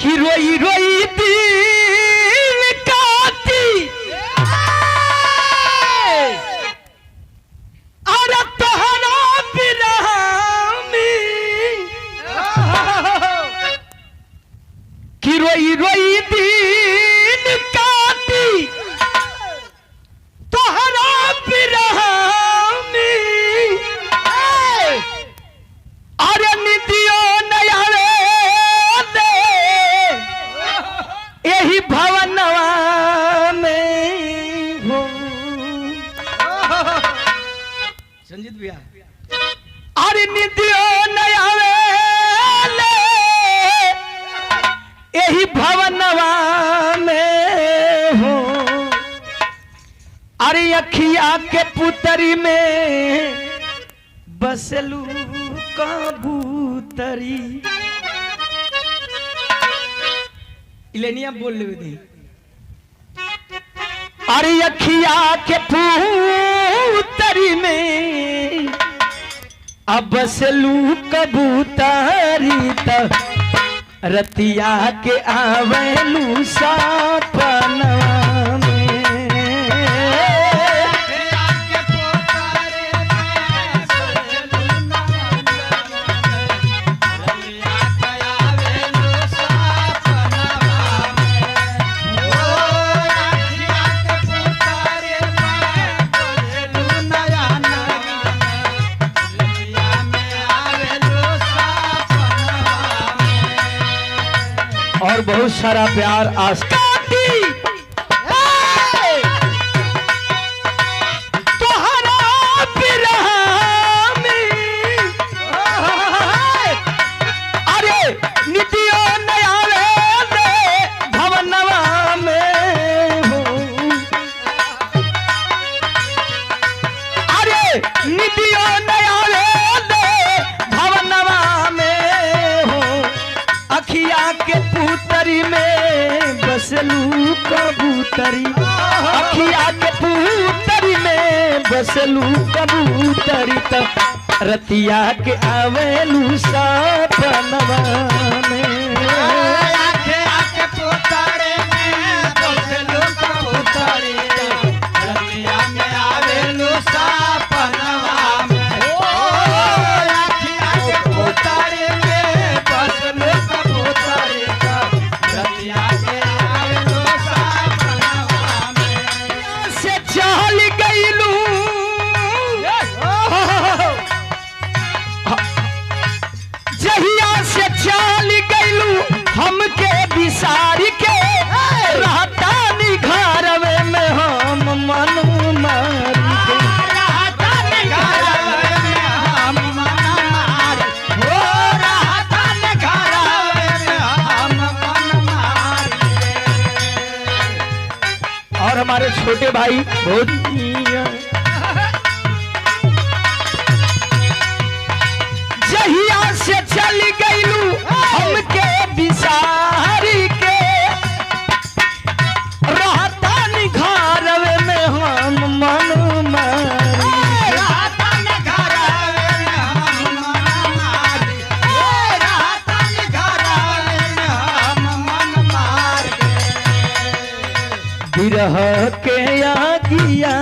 कि रोई रोई दिन काटी अरे तोहरा बिरह में कि रोई रोई दिन काटी तोहरा बिरह में अरे निदियो नया यही भवनवा में हो संजीत भैया अरे निदियो नया यही भवनवा में हो अरे अखिया के पुतरी में बसलू कबूतरी इलेनिया बोल ले दे अरे अखिया के पुतरी में अब बसलू कबूतरी तब रतिया के आवेलू सपनवा और बहुत सारा प्यार आस्था तोहरा बिरह में अरे निदियो नया भवनवा में हो अरे निदियो नया भवनवा में हो अखिया के पुतरी में बसलू कबूतरी अखिया के पुतरी में बसलू कबूतरी तब रतिया के आवेलू सपनवा में अखिया के पुतरी में बसलू कबूतरी रतिया में आवेलू सपनवा में अखिया के पुतरी में बसलू हमके बिसारी के रहता निघारवे में हम मन मारी के रहता निघारवे में हम मन मारी हो रहता निघारवे में हम मन मारी और हमारे छोटे भाई बहुत जहिया से चली गईलू हमके बिसारी के रहता निघारवे में हम मन मारी रहता निघारवे में हम मन मारी रहता निघारवे में हम मन मारी बिरह के आगिया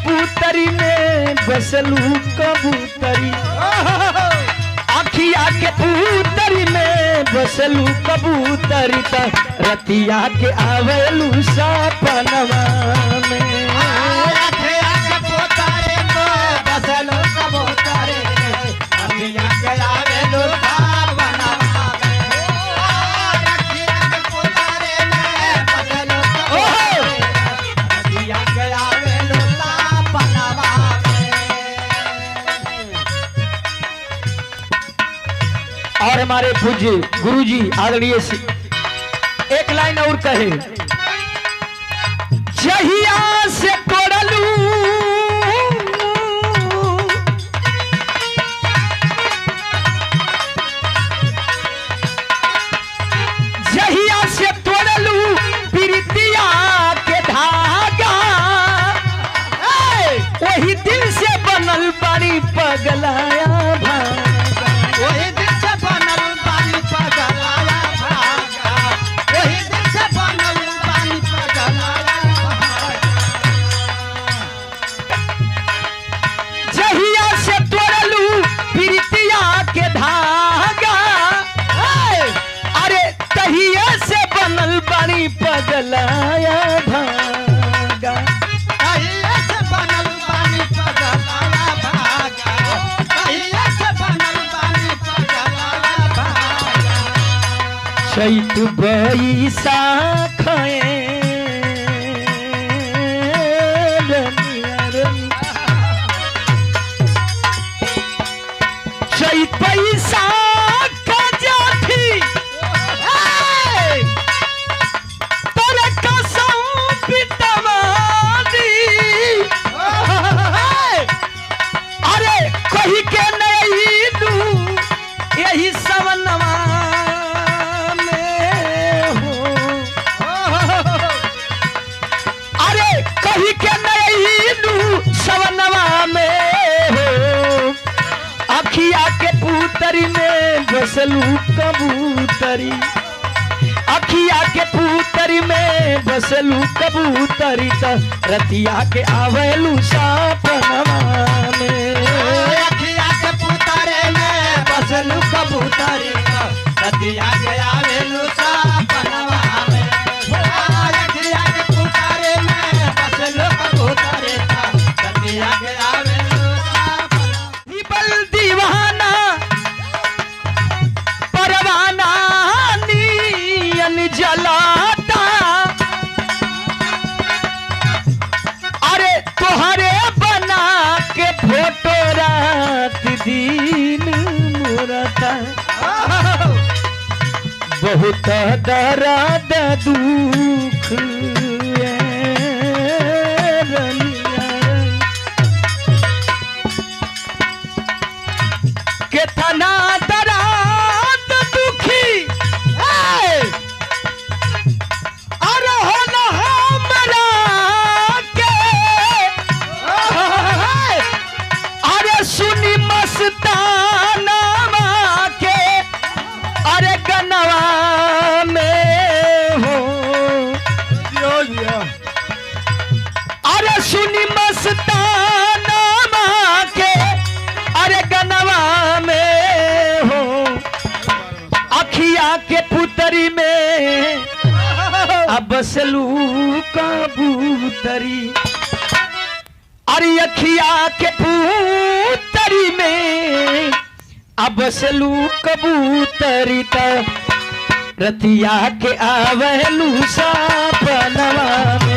पुतरी में बसलू कबूतरी अखिया के पुतरी में बसलू कबूतरी तब रतिया के आवेलू सपनवा में अखिया के पुतरी में बसलू कबूतरी अखिया के आवेलू सपनवा में अखिया के पुतरी में बसलू कबूतरी अखिया के आवेलू सपनवा में है हमारे पूज्य गुरुजी आदरणीय एक लाइन और कहे, जहिया से तोड़लू जहिया से तोड़लू प्रीतिया के धागा, वही दिल से बनल बानी पगलाया भागा, वही दिन से बनल बानी पगलाया भागा, वही दिन से बनल बानी पगलाया भागा। जहिया से तोड़लू प्रीतिया के धागा, अरे तहिया से बनल बानी पगलाया भागा। कहिए से बनल बानी पगलाया भागा, कहिए से बनल बानी पगलाया भागा। चैत बैसाखे चैत बैसाख जाठी तोरे कसम पितवादी, अरे कही के नहीं दू यही सवनवा में हो, अरे कही के नहीं दू सवनवा में हो, अखिया के पुतरी में बसलू कबूतरी, अखिया के पुतरी में बसलू कबूतरी, त रतिया के आवेलू सपनवा में। अखिया के पुतारे में बसलू कबूतरी, रतिया के आवेलू सपनवा में। अखिया के पुतारे में बसलू कबूतरी, रतिया के आवेलू सपनवा। बल दीवाना परवाना नियन जलाता, अरे तोहरे बना के फोटो रात दिन मुरता, बहुत दर्द दुख है रनिया, केतना दर्द दुखी अरे होला हमरा के, अरे सुनी मस्ताना के, अरे गनवा में हो, अरे सुनी मस्ताना के, अरे गनवा में हो, अखिया के पुतरी में अब बसलू कबूतरी, अरे अखिया के पुतरी में अब बसलू कबूतरी, त रतिया के आवेलू सपनवा में।